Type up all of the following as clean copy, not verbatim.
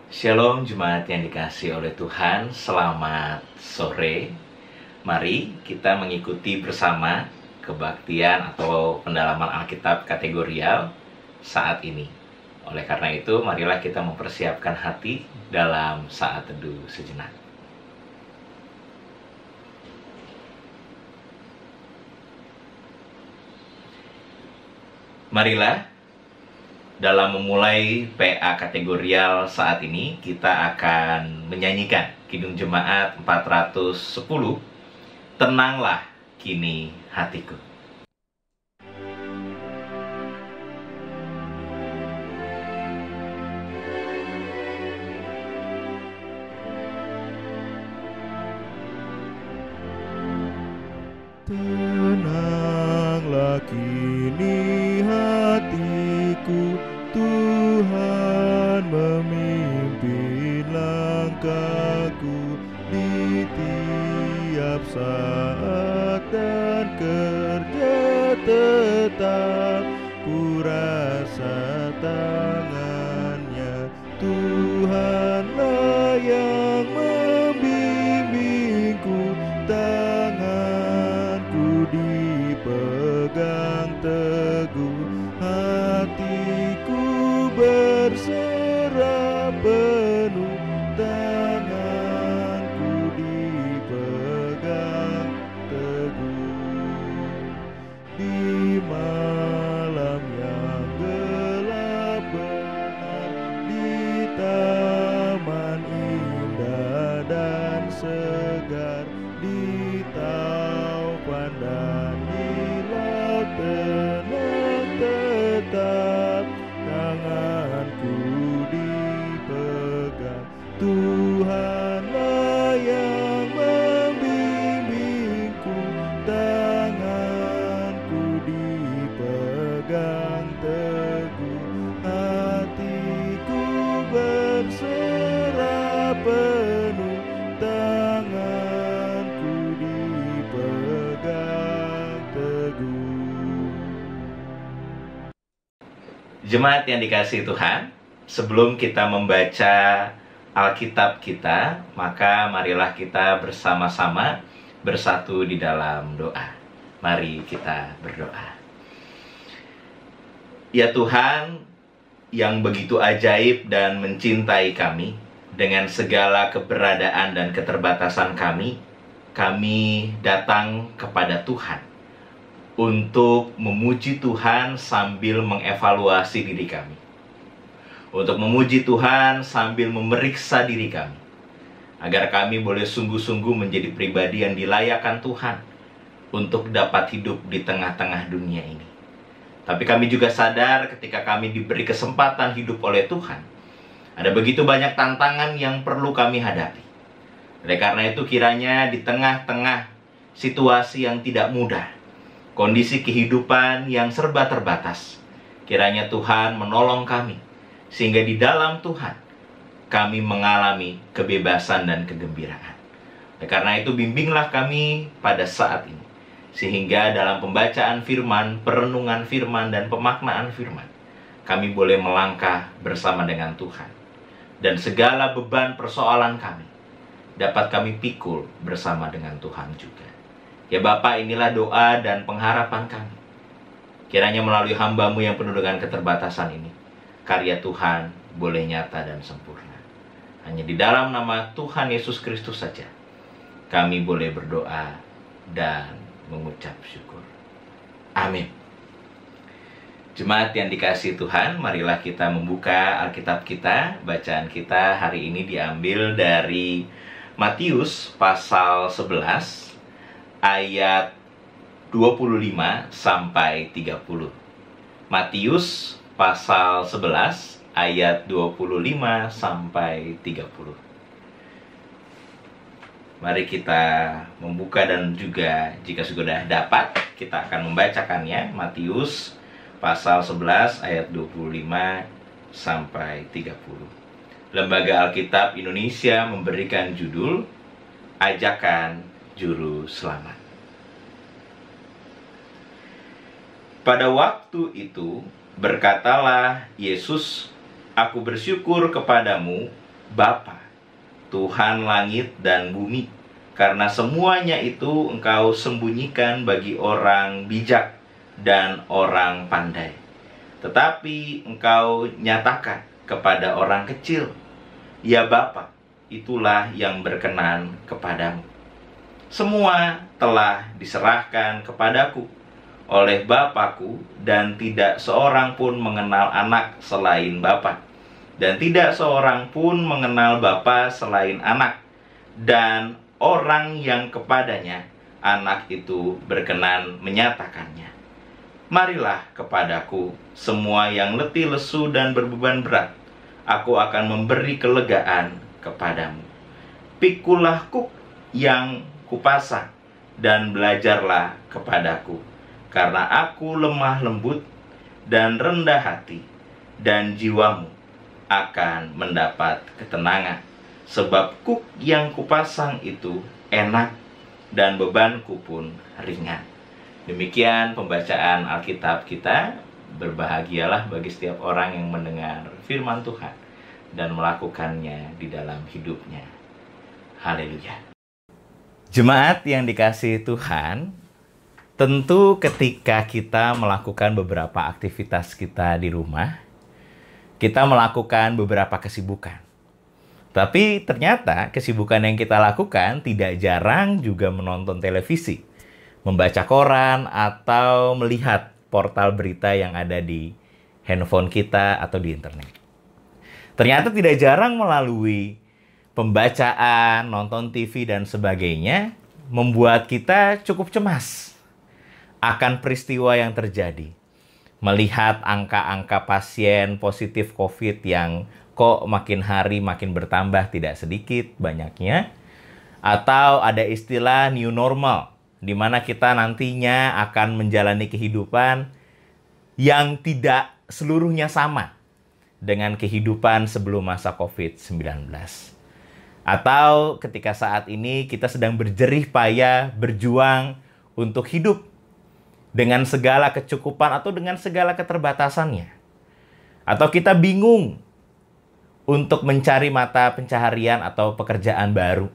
Shalom jemaat yang dikasihi oleh Tuhan, selamat sore. Mari kita mengikuti bersama kebaktian atau pendalaman Alkitab kategorial saat ini. Oleh karena itu, marilah kita mempersiapkan hati dalam saat teduh sejenak. Marilah dalam memulai PA kategorial saat ini, kita akan menyanyikan Kidung Jemaat 410, Tenanglah Kini Hatiku. Tenanglah kini hatiku, Tuhan memimpin langkahku di tiap saat dan kerja tetap. Ku rasa tangannya, Tuhanlah yang membimbingku. Tanganku dipegang teguh, hatiku berserah penuh. Tanganku dipegang teguh. Di malam yang gelap benar, di taman indah dan segar, di taupan dan di laut tenang tetap. Tanganku dipegang, Tuhanlah yang membimbingku. Tanganku dipegang teguh, hatiku berserah penuh. Tanganku dipegang teguh. Jemaat yang dikasihi Tuhan, sebelum kita membaca Alkitab kita, maka marilah kita bersama-sama bersatu di dalam doa. Mari kita berdoa. Ya Tuhan, yang begitu ajaib dan mencintai kami, dengan segala keberadaan dan keterbatasan kami datang kepada Tuhan untuk memuji Tuhan sambil mengevaluasi diri kami, untuk memuji Tuhan sambil memeriksa diri kami, agar kami boleh sungguh-sungguh menjadi pribadi yang dilayakkan Tuhan untuk dapat hidup di tengah-tengah dunia ini. Tapi kami juga sadar ketika kami diberi kesempatan hidup oleh Tuhan, ada begitu banyak tantangan yang perlu kami hadapi. Oleh karena itu, kiranya di tengah-tengah situasi yang tidak mudah, kondisi kehidupan yang serba terbatas, kiranya Tuhan menolong kami, sehingga di dalam Tuhan kami mengalami kebebasan dan kegembiraan. Oleh karena itu, bimbinglah kami pada saat ini, sehingga dalam pembacaan firman, perenungan firman, dan pemaknaan firman, kami boleh melangkah bersama dengan Tuhan. Dan segala beban persoalan kami dapat kami pikul bersama dengan Tuhan juga. Ya Bapa, inilah doa dan pengharapan kami. Kiranya melalui hamba-Mu yang penuh dengan keterbatasan ini, karya Tuhan boleh nyata dan sempurna. Hanya di dalam nama Tuhan Yesus Kristus saja kami boleh berdoa dan mengucap syukur. Amin. Jemaat yang dikasihi Tuhan, marilah kita membuka Alkitab kita. Bacaan kita hari ini diambil dari Matius pasal 11 ayat 25 sampai 30. Matius pasal 11 ayat 25 sampai 30. Mari kita membuka dan juga jika sudah dapat, kita akan membacakannya. Matius pasal 11 ayat 25 sampai 30. Lembaga Alkitab Indonesia memberikan judul Ajakan Juru Selamat. Pada waktu itu berkatalah Yesus, "Aku bersyukur kepadamu, Bapa, Tuhan langit dan bumi, karena semuanya itu Engkau sembunyikan bagi orang bijak dan orang pandai. Tetapi Engkau nyatakan kepada orang kecil. Ya Bapa, itulah yang berkenan kepadamu. Semua telah diserahkan kepadaku oleh Bapakku, dan tidak seorang pun mengenal anak selain Bapa, dan tidak seorang pun mengenal Bapa selain anak, dan orang yang kepadanya anak itu berkenan menyatakannya. Marilah kepadaku semua yang letih lesu dan berbeban berat, aku akan memberi kelegaan kepadamu. Pikulah kuk yang kupasang dan belajarlah kepadaku, karena aku lemah lembut dan rendah hati, dan jiwamu akan mendapat ketenangan. Sebab kuk yang kupasang itu enak, dan bebanku pun ringan. Demikian pembacaan Alkitab kita. Berbahagialah bagi setiap orang yang mendengar firman Tuhan dan melakukannya di dalam hidupnya. Haleluya. Jemaat yang dikasihi Tuhan, tentu ketika kita melakukan beberapa aktivitas kita di rumah, kita melakukan beberapa kesibukan. Tapi ternyata kesibukan yang kita lakukan tidak jarang juga menonton televisi, membaca koran, atau melihat portal berita yang ada di handphone kita atau di internet. Ternyata tidak jarang melalui pembacaan, nonton TV, dan sebagainya, membuat kita cukup cemas akan peristiwa yang terjadi. Melihat angka-angka pasien positif COVID yang kok makin hari makin bertambah tidak sedikit banyaknya. Atau ada istilah new normal, di mana kita nantinya akan menjalani kehidupan yang tidak seluruhnya sama dengan kehidupan sebelum masa COVID-19. Atau ketika saat ini kita sedang berjerih payah berjuang untuk hidup dengan segala kecukupan atau dengan segala keterbatasannya. Atau kita bingung untuk mencari mata pencaharian atau pekerjaan baru,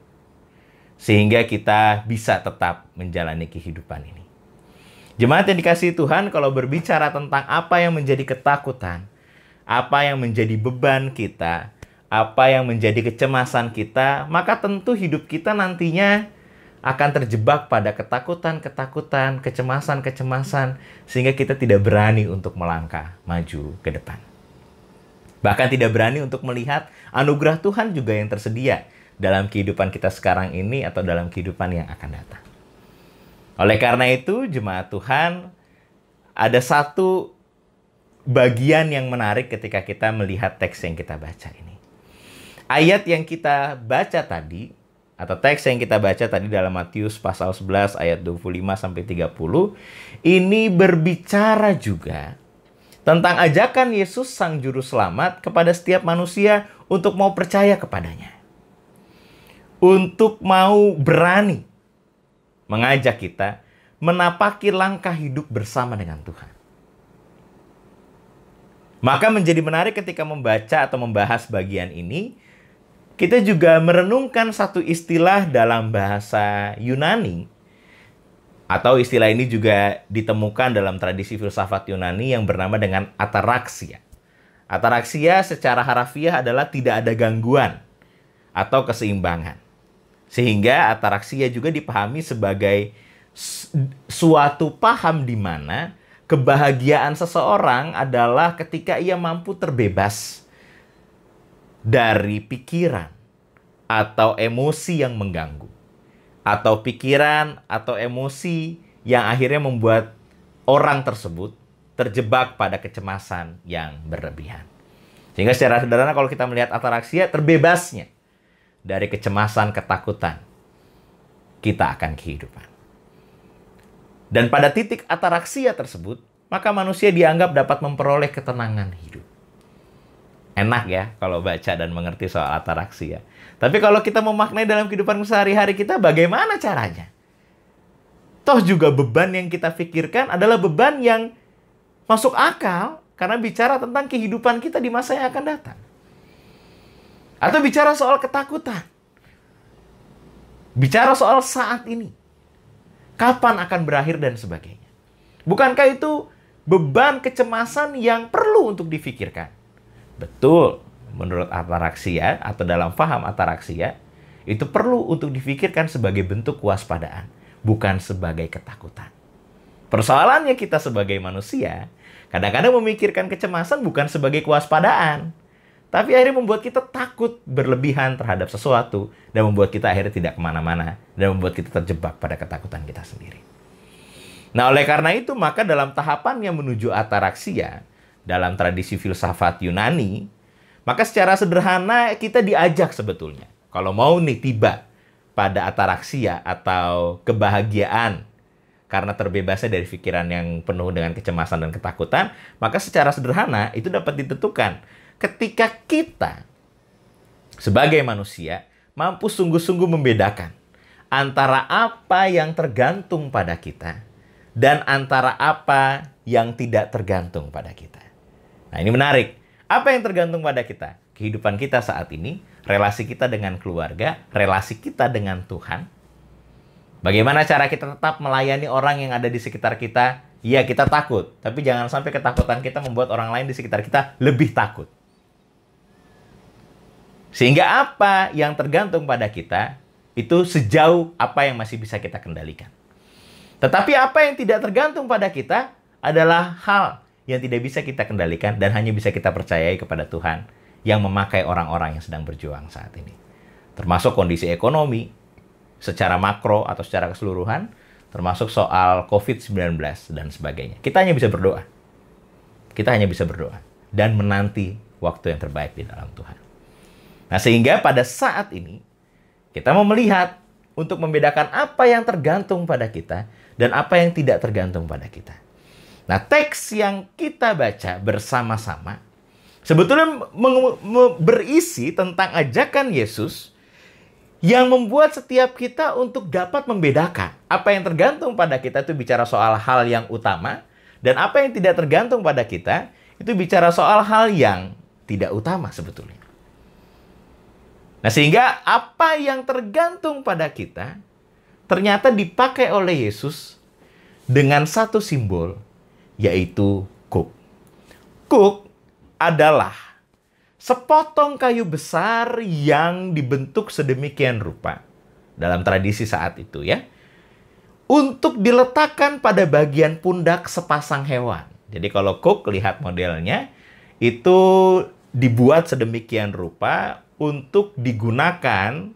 sehingga kita bisa tetap menjalani kehidupan ini. Jemaat yang dikasihi Tuhan, kalau berbicara tentang apa yang menjadi ketakutan, apa yang menjadi beban kita, apa yang menjadi kecemasan kita, maka tentu hidup kita nantinya akan terjebak pada ketakutan-ketakutan, kecemasan-kecemasan, sehingga kita tidak berani untuk melangkah maju ke depan. Bahkan tidak berani untuk melihat anugerah Tuhan juga yang tersedia dalam kehidupan kita sekarang ini atau dalam kehidupan yang akan datang. Oleh karena itu, jemaat Tuhan, ada satu bagian yang menarik ketika kita melihat teks yang kita baca ini. Ayat yang kita baca tadi, atau teks yang kita baca tadi dalam Matius pasal 11 ayat 25-30, ini berbicara juga tentang ajakan Yesus Sang Juru Selamat kepada setiap manusia untuk mau percaya kepadanya. Untuk mau berani mengajak kita menapaki langkah hidup bersama dengan Tuhan. Maka menjadi menarik ketika membaca atau membahas bagian ini, kita juga merenungkan satu istilah dalam bahasa Yunani, atau istilah ini juga ditemukan dalam tradisi filsafat Yunani yang bernama dengan ataraksia. Ataraksia secara harafiah adalah tidak ada gangguan atau keseimbangan. Sehingga ataraksia juga dipahami sebagai suatu paham di mana kebahagiaan seseorang adalah ketika ia mampu terbebas dari pikiran atau emosi yang mengganggu, atau pikiran atau emosi yang akhirnya membuat orang tersebut terjebak pada kecemasan yang berlebihan. Sehingga secara sederhana kalau kita melihat ataraksia, terbebasnya dari kecemasan, ketakutan, kita akan kehidupan. Dan pada titik ataraksia tersebut, maka manusia dianggap dapat memperoleh ketenangan hidup. Enak ya kalau baca dan mengerti soal ataraksia. Tapi kalau kita memaknai dalam kehidupan sehari-hari kita, bagaimana caranya? Toh juga beban yang kita pikirkan adalah beban yang masuk akal karena bicara tentang kehidupan kita di masa yang akan datang. Atau bicara soal ketakutan. Bicara soal saat ini. Kapan akan berakhir dan sebagainya. Bukankah itu beban kecemasan yang perlu untuk difikirkan? Betul, menurut ataraksia atau dalam paham ataraksia, itu perlu untuk difikirkan sebagai bentuk kewaspadaan, bukan sebagai ketakutan. Persoalannya kita sebagai manusia, kadang-kadang memikirkan kecemasan bukan sebagai kewaspadaan, tapi akhirnya membuat kita takut berlebihan terhadap sesuatu, dan membuat kita akhirnya tidak kemana-mana, dan membuat kita terjebak pada ketakutan kita sendiri. Nah, oleh karena itu, maka dalam tahapannya menuju ataraksia, dalam tradisi filsafat Yunani, maka secara sederhana kita diajak sebetulnya, kalau mau nih tiba pada ataraksia atau kebahagiaan, karena terbebasnya dari pikiran yang penuh dengan kecemasan dan ketakutan, maka secara sederhana itu dapat ditentukan ketika kita sebagai manusia mampu sungguh-sungguh membedakan antara apa yang tergantung pada kita dan antara apa yang tidak tergantung pada kita. Nah, ini menarik. Apa yang tergantung pada kita? Kehidupan kita saat ini, relasi kita dengan keluarga, relasi kita dengan Tuhan. Bagaimana cara kita tetap melayani orang yang ada di sekitar kita? Ya, kita takut. Tapi jangan sampai ketakutan kita membuat orang lain di sekitar kita lebih takut. Sehingga apa yang tergantung pada kita, itu sejauh apa yang masih bisa kita kendalikan. Tetapi apa yang tidak tergantung pada kita adalah hal yang tidak bisa kita kendalikan dan hanya bisa kita percayai kepada Tuhan yang memakai orang-orang yang sedang berjuang saat ini. Termasuk kondisi ekonomi, secara makro atau secara keseluruhan, termasuk soal COVID-19 dan sebagainya. Kita hanya bisa berdoa. Kita hanya bisa berdoa dan menanti waktu yang terbaik di dalam Tuhan. Nah, sehingga pada saat ini, kita mau melihat untuk membedakan apa yang tergantung pada kita dan apa yang tidak tergantung pada kita. Nah, teks yang kita baca bersama-sama sebetulnya berisi tentang ajakan Yesus yang membuat setiap kita untuk dapat membedakan apa yang tergantung pada kita itu bicara soal hal yang utama, dan apa yang tidak tergantung pada kita itu bicara soal hal yang tidak utama sebetulnya. Nah, sehingga apa yang tergantung pada kita ternyata dipakai oleh Yesus dengan satu simbol, yaitu kuk. Kuk adalah sepotong kayu besar yang dibentuk sedemikian rupa dalam tradisi saat itu ya, untuk diletakkan pada bagian pundak sepasang hewan. Jadi kalau kuk, lihat modelnya, itu dibuat sedemikian rupa untuk digunakan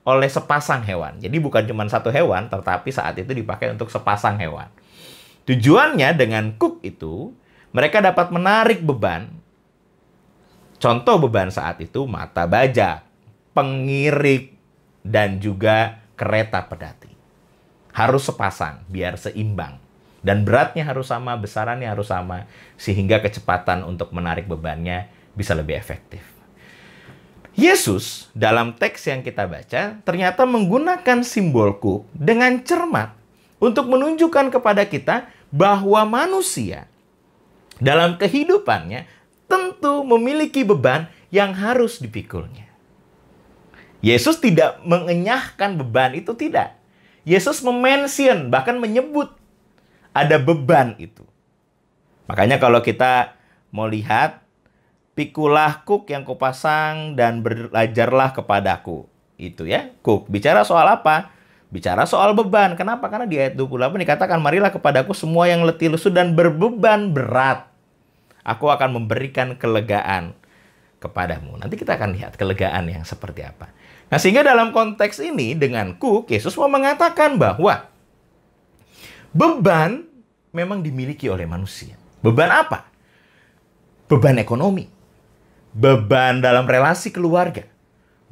oleh sepasang hewan. Jadi bukan cuma satu hewan, tetapi saat itu dipakai untuk sepasang hewan. Tujuannya dengan kuk itu, mereka dapat menarik beban. Contoh beban saat itu mata bajak, pengirik, dan juga kereta pedati. Harus sepasang biar seimbang. Dan beratnya harus sama, besarannya harus sama, sehingga kecepatan untuk menarik bebannya bisa lebih efektif. Yesus dalam teks yang kita baca ternyata menggunakan simbol kuk dengan cermat untuk menunjukkan kepada kita bahwa manusia dalam kehidupannya tentu memiliki beban yang harus dipikulnya. Yesus tidak mengenyahkan beban itu, tidak. Yesus memention, bahkan menyebut ada beban itu. Makanya kalau kita mau lihat, pikulah kuk yang kupasang dan belajarlah kepadaku. Itu ya, kuk. Bicara soal apa? Bicara soal beban. Kenapa? Karena di ayat 28 dikatakan, marilah kepadaku semua yang letih lesu dan berbeban berat. Aku akan memberikan kelegaan kepadamu. Nanti kita akan lihat kelegaan yang seperti apa. Nah, sehingga dalam konteks ini dengan kuk, Yesus mau mengatakan bahwa beban memang dimiliki oleh manusia. Beban apa? Beban ekonomi. Beban dalam relasi keluarga.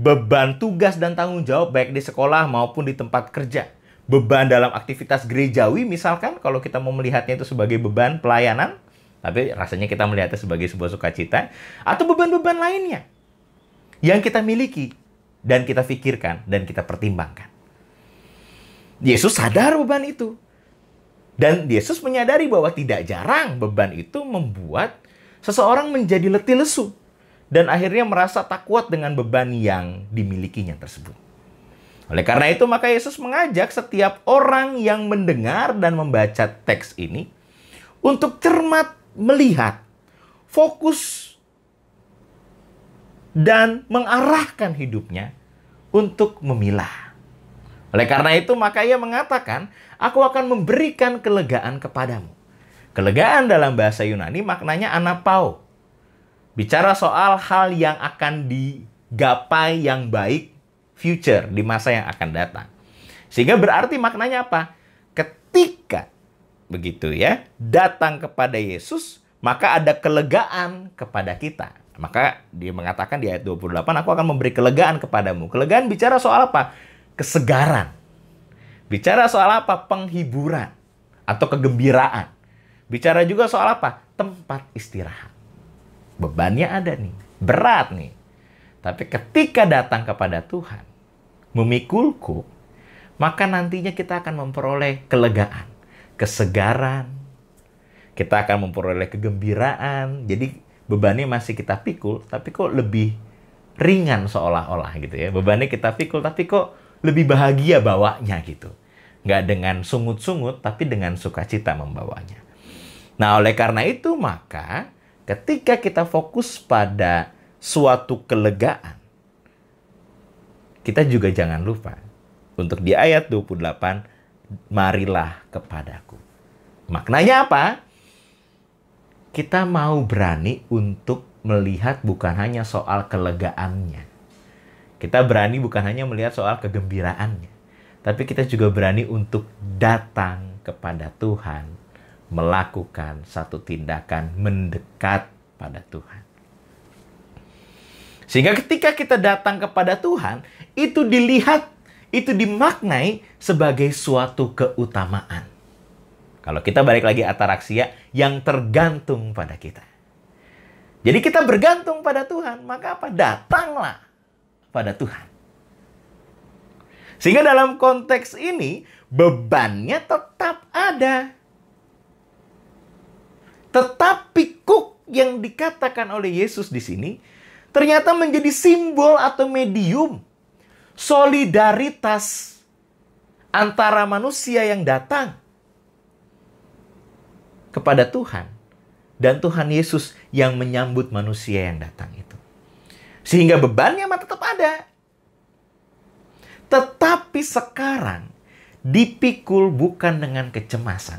Beban tugas dan tanggung jawab baik di sekolah maupun di tempat kerja. Beban dalam aktivitas gerejawi misalkan, kalau kita mau melihatnya itu sebagai beban pelayanan, tapi rasanya kita melihatnya sebagai sebuah sukacita. Atau beban-beban lainnya yang kita miliki dan kita pikirkan dan kita pertimbangkan. Yesus sadar beban itu. Dan Yesus menyadari bahwa tidak jarang beban itu membuat seseorang menjadi letih lesu. dan akhirnya merasa tak kuat dengan beban yang dimilikinya tersebut. Oleh karena itu, maka Yesus mengajak setiap orang yang mendengar dan membaca teks ini untuk cermat melihat, fokus, dan mengarahkan hidupnya untuk memilah. Oleh karena itu, maka ia mengatakan, aku akan memberikan kelegaan kepadamu. Kelegaan dalam bahasa Yunani maknanya anapao. Bicara soal hal yang akan digapai yang baik, future, di masa yang akan datang. Sehingga berarti maknanya apa? Ketika begitu ya, datang kepada Yesus, maka ada kelegaan kepada kita. Maka dia mengatakan di ayat 28, aku akan memberi kelegaan kepadamu. Kelegaan bicara soal apa? Kesegaran. Bicara soal apa? Penghiburan atau kegembiraan. Bicara juga soal apa? Tempat istirahat. Bebannya ada nih, berat nih. Tapi ketika datang kepada Tuhan, memikul kuk, maka nantinya kita akan memperoleh kelegaan, kesegaran, kita akan memperoleh kegembiraan. Jadi bebannya masih kita pikul, tapi kok lebih ringan seolah-olah gitu ya. Bebannya kita pikul, tapi kok lebih bahagia bawanya gitu. Nggak dengan sungut-sungut, tapi dengan sukacita membawanya. Nah, oleh karena itu, maka ketika kita fokus pada suatu kelegaan, kita juga jangan lupa untuk di ayat 28, marilah kepadaku. Maknanya apa? Kita mau berani untuk melihat bukan hanya soal kelegaannya. Kita berani bukan hanya melihat soal kegembiraannya. Tapi kita juga berani untuk datang kepada Tuhan, melakukan satu tindakan mendekat pada Tuhan. Sehingga ketika kita datang kepada Tuhan, itu dilihat, itu dimaknai sebagai suatu keutamaan. Kalau kita balik lagi ataraksia yang tergantung pada kita. Jadi kita bergantung pada Tuhan, maka apa? Datanglah pada Tuhan. Sehingga dalam konteks ini, bebannya tetap ada. Tetapi kuk yang dikatakan oleh Yesus di sini ternyata menjadi simbol atau medium solidaritas antara manusia yang datang kepada Tuhan dan Tuhan Yesus yang menyambut manusia yang datang itu. Sehingga bebannya tetap ada. Tetapi sekarang dipikul bukan dengan kecemasan.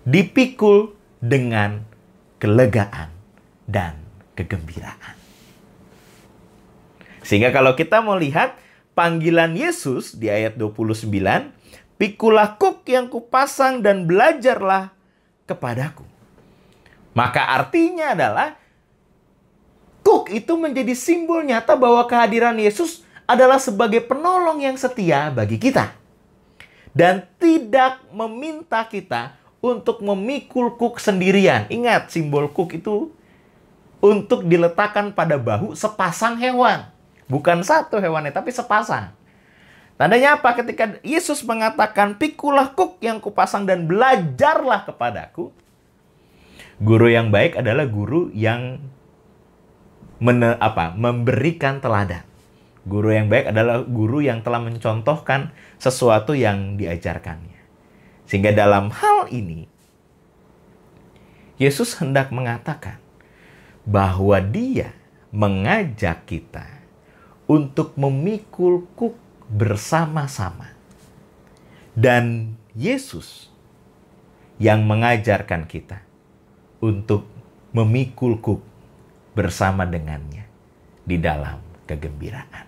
Dipikul dengan kelegaan dan kegembiraan. Sehingga kalau kita mau lihat panggilan Yesus di ayat 29, pikulah kuk yang kupasang dan belajarlah kepadaku. Maka artinya adalah kuk itu menjadi simbol nyata bahwa kehadiran Yesus adalah sebagai penolong yang setia bagi kita. Dan tidak meminta kita untuk memikul kuk sendirian. Ingat, simbol kuk itu untuk diletakkan pada bahu sepasang hewan. Bukan satu hewannya, tapi sepasang. Tandanya apa? Ketika Yesus mengatakan, pikulah kuk yang kupasang dan belajarlah kepadaku. Guru yang baik adalah guru yang memberikan teladan. Guru yang baik adalah guru yang telah mencontohkan sesuatu yang diajarkannya. Sehingga dalam hal ini, Yesus hendak mengatakan bahwa Dia mengajak kita untuk memikul kuk bersama-sama. Dan Yesus yang mengajarkan kita untuk memikul kuk bersama dengannya di dalam kegembiraan.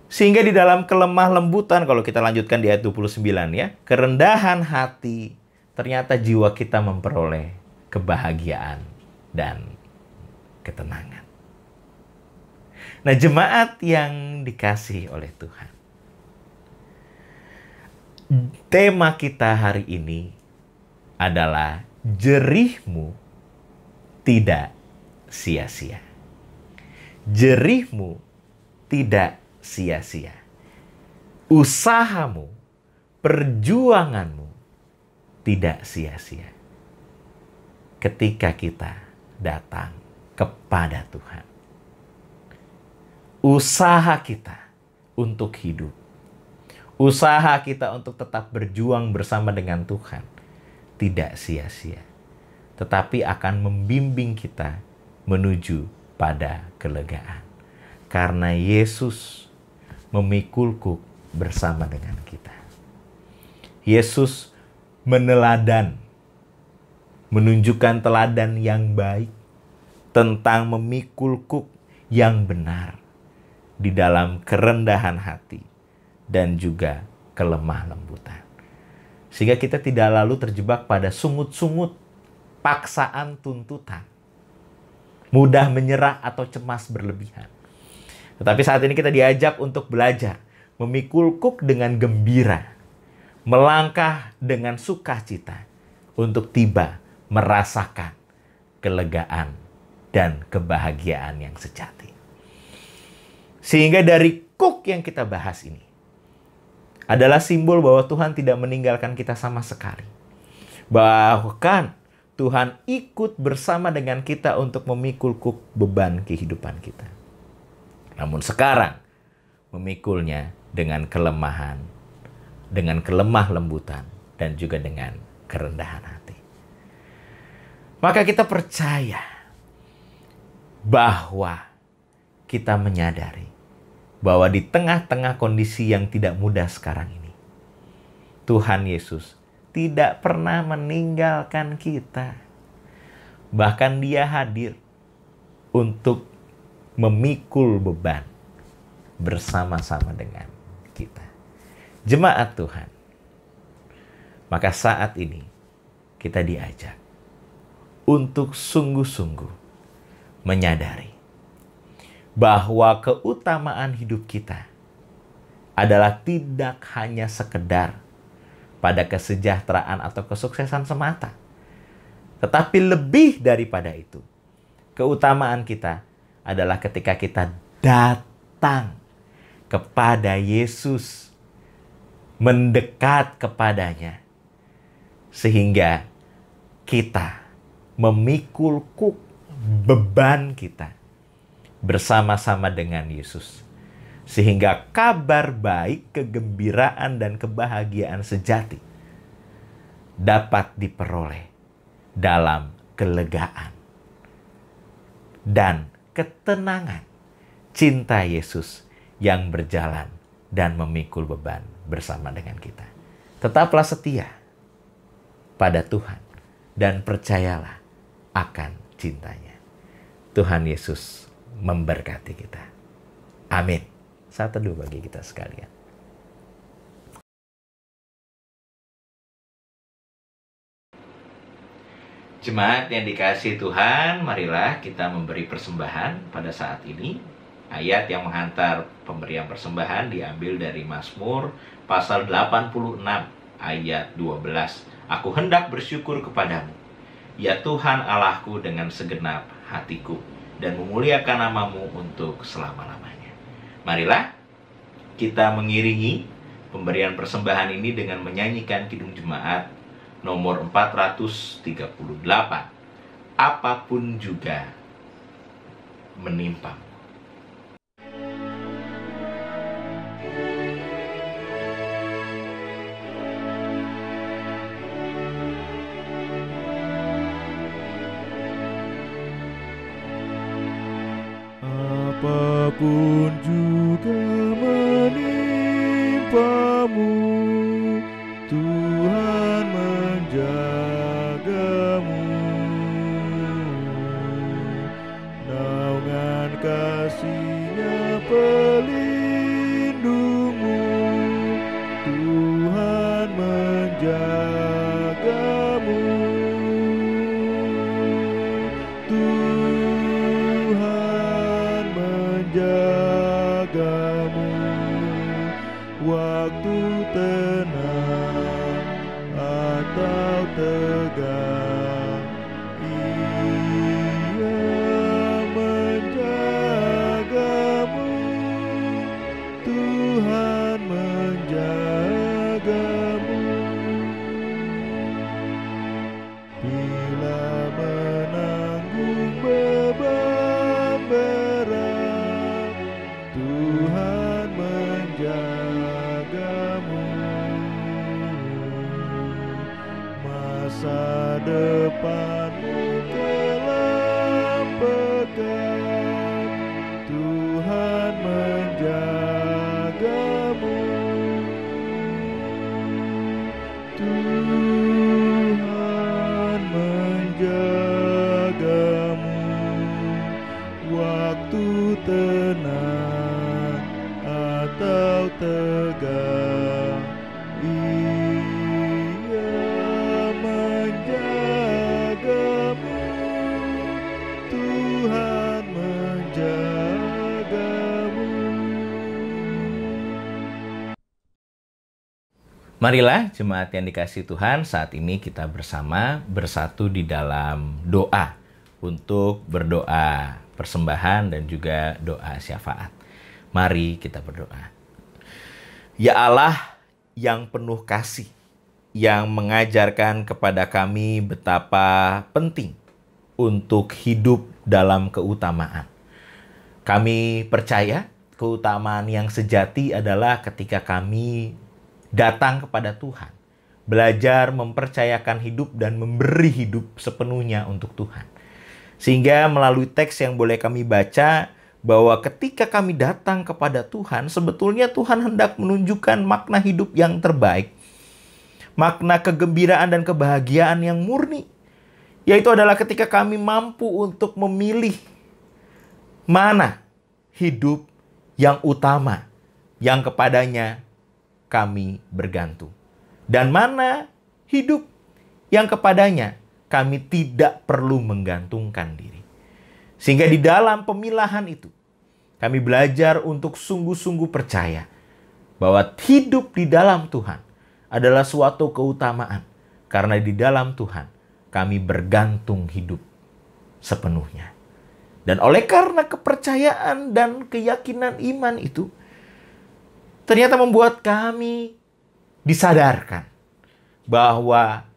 Sehingga di dalam kelemah lembutan, kalau kita lanjutkan di ayat 29 ya, kerendahan hati, ternyata jiwa kita memperoleh kebahagiaan dan ketenangan. Nah, jemaat yang dikasihi oleh Tuhan, tema kita hari ini adalah jerihmu tidak sia-sia. Jerihmu tidak sia-sia. Usahamu, perjuanganmu tidak sia-sia. Ketika kita datang kepada Tuhan. Usaha kita untuk hidup, usaha kita untuk tetap berjuang bersama dengan Tuhan tidak sia-sia, tetapi akan membimbing kita menuju pada kelegaan. Karena Yesus memikul kuk bersama dengan kita. Yesus menunjukkan teladan yang baik tentang memikul kuk yang benar di dalam kerendahan hati dan juga kelemah lembutan. Sehingga kita tidak lalu terjebak pada sungut-sungut paksaan tuntutan, mudah menyerah atau cemas berlebihan. Tetapi saat ini kita diajak untuk belajar memikul kuk dengan gembira, melangkah dengan sukacita untuk tiba merasakan kelegaan dan kebahagiaan yang sejati. Sehingga dari kuk yang kita bahas ini adalah simbol bahwa Tuhan tidak meninggalkan kita sama sekali. Bahkan Tuhan ikut bersama dengan kita untuk memikul kuk beban kehidupan kita. Namun sekarang memikulnya dengan kelemahan, dengan kelemah lembutan, dan juga dengan kerendahan hati. Maka kita percaya bahwa kita menyadari bahwa di tengah-tengah kondisi yang tidak mudah sekarang ini, Tuhan Yesus tidak pernah meninggalkan kita. Bahkan Dia hadir untuk memikul beban bersama-sama dengan kita. Jemaat Tuhan, maka saat ini kita diajak untuk sungguh-sungguh menyadari bahwa keutamaan hidup kita adalah tidak hanya sekedar pada kesejahteraan atau kesuksesan semata. Tetapi lebih daripada itu, keutamaan kita adalah ketika kita datang kepada Yesus, mendekat kepadanya, sehingga kita memikul kuk beban kita bersama-sama dengan Yesus. Sehingga kabar baik, kegembiraan, dan kebahagiaan sejati dapat diperoleh dalam kelegaan dan ketenangan cinta Yesus yang berjalan dan memikul beban bersama dengan kita. Tetaplah setia pada Tuhan dan percayalah akan cintanya. Tuhan Yesus memberkati kita. Amin. Saat teduh bagi kita sekalian. Jemaat yang dikasihi Tuhan, marilah kita memberi persembahan pada saat ini. Ayat yang menghantar pemberian persembahan diambil dari Mazmur pasal 86 ayat 12. Aku hendak bersyukur kepadamu, ya Tuhan Allahku, dengan segenap hatiku, dan memuliakan namamu untuk selama-lamanya. Marilah kita mengiringi pemberian persembahan ini dengan menyanyikan Kidung Jemaat nomor 438. Apapun juga menimpamu. Apapun juga menimpamu, Tuhan menjagamu. Naungan kasih-Nya pelindungmu, Tuhan menjagamu. Tuhan menjagamu waktu tenang atau tegang. Ia menjagamu, Tuhan menjagamu. Bila menanggung beban tegak. Ia menjagamu, Tuhan menjagamu. Marilah jemaat yang dikasihi Tuhan, saat ini kita bersama bersatu di dalam doa untuk berdoa persembahan dan juga doa syafaat. Mari kita berdoa. Ya Allah yang penuh kasih, yang mengajarkan kepada kami betapa penting untuk hidup dalam keutamaan. Kami percaya keutamaan yang sejati adalah ketika kami datang kepada Tuhan, belajar mempercayakan hidup dan memberi hidup sepenuhnya untuk Tuhan. Sehingga melalui teks yang boleh kami baca, bahwa ketika kami datang kepada Tuhan, sebetulnya Tuhan hendak menunjukkan makna hidup yang terbaik, makna kegembiraan dan kebahagiaan yang murni, yaitu adalah ketika kami mampu untuk memilih mana hidup yang utama, yang kepadanya kami bergantung, dan mana hidup yang kepadanya kami tidak perlu menggantungkan diri. Sehingga di dalam pemilahan itu kami belajar untuk sungguh-sungguh percaya bahwa hidup di dalam Tuhan adalah suatu keutamaan, karena di dalam Tuhan kami bergantung hidup sepenuhnya. Dan oleh karena kepercayaan dan keyakinan iman itu, ternyata membuat kami disadarkan bahwa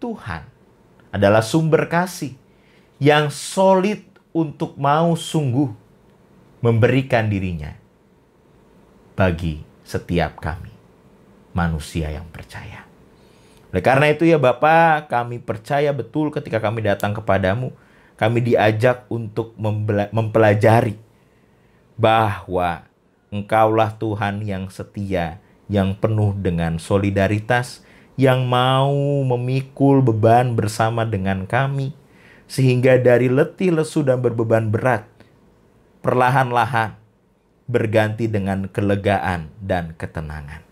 Tuhan adalah sumber kasih yang solid untuk mau sungguh memberikan dirinya bagi setiap kami, manusia yang percaya. Oleh karena itu ya Bapa, kami percaya betul ketika kami datang kepadamu, kami diajak untuk mempelajari bahwa Engkaulah Tuhan yang setia, yang penuh dengan solidaritas, yang mau memikul beban bersama dengan kami, sehingga dari letih, lesu, dan berbeban berat, perlahan-lahan berganti dengan kelegaan dan ketenangan.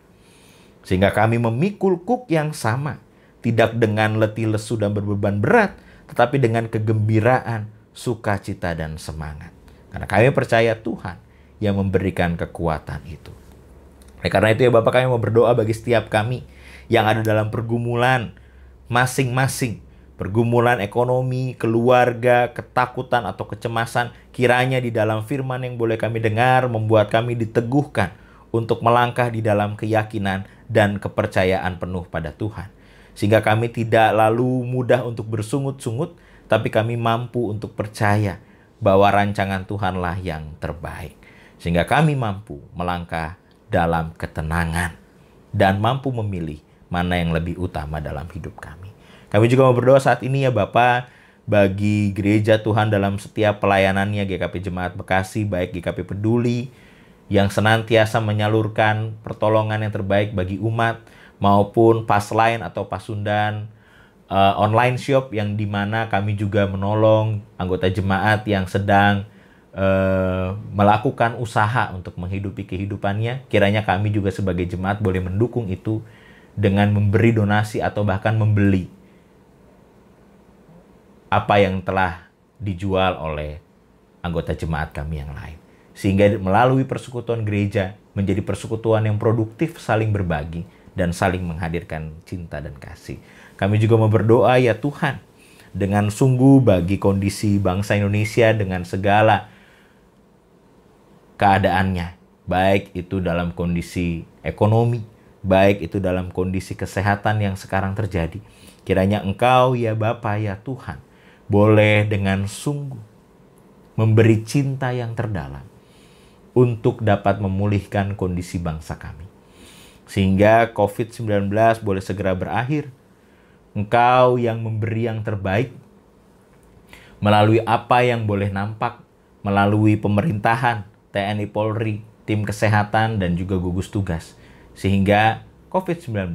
Sehingga kami memikul kuk yang sama, tidak dengan letih, lesu, dan berbeban berat, tetapi dengan kegembiraan, sukacita, dan semangat. Karena kami percaya Tuhan yang memberikan kekuatan itu. Karena itu ya Bapak, kami mau berdoa bagi setiap kami yang ada dalam pergumulan masing-masing. Pergumulan ekonomi, keluarga, ketakutan atau kecemasan. Kiranya di dalam firman yang boleh kami dengar membuat kami diteguhkan untuk melangkah di dalam keyakinan dan kepercayaan penuh pada Tuhan. Sehingga kami tidak lalu mudah untuk bersungut-sungut, tapi kami mampu untuk percaya bahwa rancangan Tuhanlah yang terbaik. Sehingga kami mampu melangkah dalam ketenangan dan mampu memilih mana yang lebih utama dalam hidup kami. Kami juga mau berdoa saat ini ya Bapa, bagi gereja Tuhan dalam setiap pelayanannya, GKP Jemaat Bekasi, baik GKP Peduli, yang senantiasa menyalurkan pertolongan yang terbaik bagi umat, maupun Pasline atau Pasundan online shop, yang dimana kami juga menolong anggota jemaat yang sedang melakukan usaha untuk menghidupi kehidupannya. Kiranya kami juga sebagai jemaat boleh mendukung itu dengan memberi donasi atau bahkan membeli apa yang telah dijual oleh anggota jemaat kami yang lain. Sehingga melalui persekutuan gereja menjadi persekutuan yang produktif, saling berbagi dan saling menghadirkan cinta dan kasih. Kami juga mau berdoa ya Tuhan, dengan sungguh bagi kondisi bangsa Indonesia dengan segala keadaannya, baik itu dalam kondisi ekonomi, baik itu dalam kondisi kesehatan yang sekarang terjadi. Kiranya Engkau ya Bapa ya Tuhan, boleh dengan sungguh memberi cinta yang terdalam untuk dapat memulihkan kondisi bangsa kami. Sehingga COVID-19 boleh segera berakhir. Engkau yang memberi yang terbaik melalui apa yang boleh nampak, melalui pemerintahan, TNI Polri, tim kesehatan, dan juga gugus tugas. Sehingga COVID-19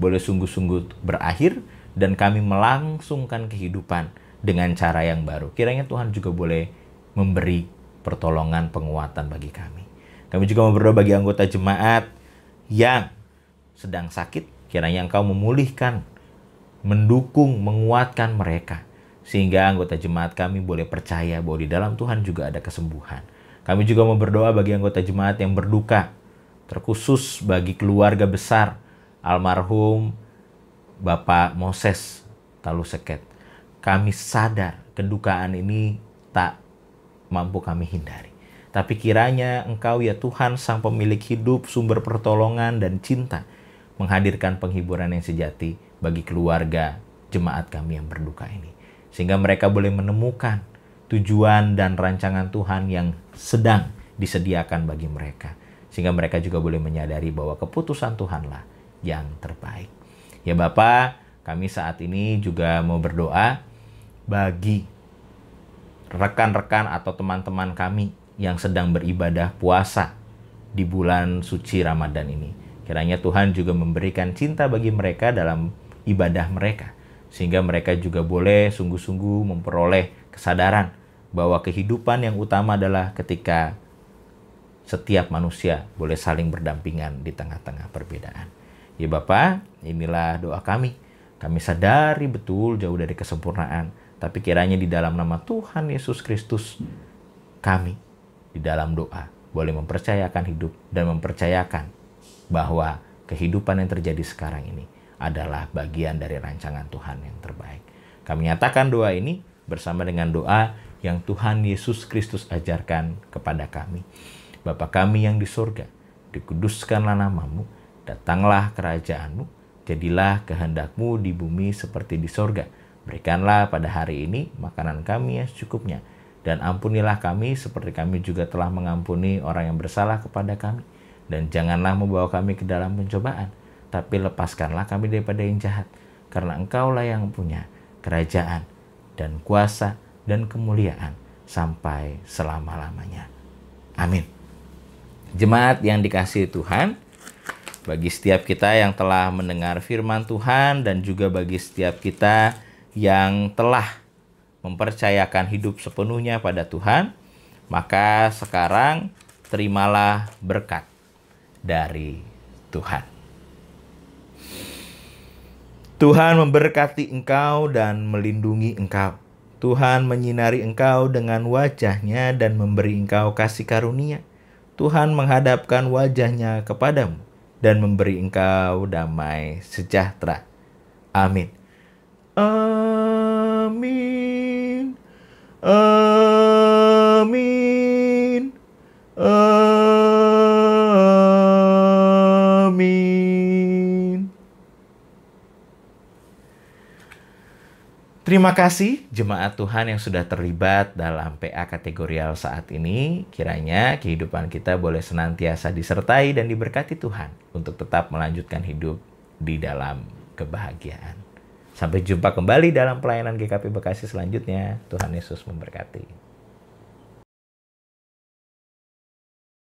boleh sungguh-sungguh berakhir dan kami melangsungkan kehidupan dengan cara yang baru. Kiranya Tuhan juga boleh memberi pertolongan, penguatan bagi kami. Kami juga mau berdoa bagi anggota jemaat yang sedang sakit, kiranya Engkau memulihkan, mendukung, menguatkan mereka. Sehingga anggota jemaat kami boleh percaya bahwa di dalam Tuhan juga ada kesembuhan. Kami juga mau berdoa bagi anggota jemaat yang berduka, terkhusus bagi keluarga besar almarhum Bapak Moses Taluseket. Kami sadar kedukaan ini tak mampu kami hindari. Tapi kiranya Engkau ya Tuhan, Sang Pemilik hidup, sumber pertolongan dan cinta, menghadirkan penghiburan yang sejati bagi keluarga jemaat kami yang berduka ini. Sehingga mereka boleh menemukan tujuan dan rancangan Tuhan yang sedang disediakan bagi mereka. Sehingga mereka juga boleh menyadari bahwa keputusan Tuhanlah yang terbaik. Ya Bapa, kami saat ini juga mau berdoa bagi rekan-rekan atau teman-teman kami yang sedang beribadah puasa di bulan suci Ramadan ini. Kiranya Tuhan juga memberikan cinta bagi mereka dalam ibadah mereka, sehingga mereka juga boleh sungguh-sungguh memperoleh kesadaran bahwa kehidupan yang utama adalah ketika setiap manusia boleh saling berdampingan di tengah-tengah perbedaan. Ya Bapa, inilah doa kami. Kami sadari betul jauh dari kesempurnaan, tapi kiranya di dalam nama Tuhan Yesus Kristus, kami di dalam doa boleh mempercayakan hidup dan mempercayakan bahwa kehidupan yang terjadi sekarang ini adalah bagian dari rancangan Tuhan yang terbaik. Kami nyatakan doa ini bersama dengan doa yang Tuhan Yesus Kristus ajarkan kepada kami. Bapa kami yang di surga, dikuduskanlah namamu, datanglah kerajaan-Mu, jadilah kehendak-Mu di bumi seperti di surga. Berikanlah pada hari ini makanan kami yang secukupnya, dan ampunilah kami seperti kami juga telah mengampuni orang yang bersalah kepada kami. Dan janganlah membawa kami ke dalam pencobaan, tapi lepaskanlah kami daripada yang jahat. Karena Engkaulah yang punya kerajaan dan kuasa dan kemuliaan sampai selama-lamanya. Amin. Jemaat yang dikasihi Tuhan, bagi setiap kita yang telah mendengar firman Tuhan dan juga bagi setiap kita yang telah mempercayakan hidup sepenuhnya pada Tuhan, maka sekarang terimalah berkat dari Tuhan. Tuhan memberkati engkau dan melindungi engkau. Tuhan menyinari engkau dengan wajah-Nya dan memberi engkau kasih karunia. Tuhan menghadapkan wajah-Nya kepadamu dan memberi engkau damai sejahtera. Amin. Amin. Amin. Amin. Terima kasih jemaat Tuhan yang sudah terlibat dalam PA kategorial saat ini. Kiranya kehidupan kita boleh senantiasa disertai dan diberkati Tuhan untuk tetap melanjutkan hidup di dalam kebahagiaan. Sampai jumpa kembali dalam pelayanan GKP Bekasi selanjutnya. Tuhan Yesus memberkati.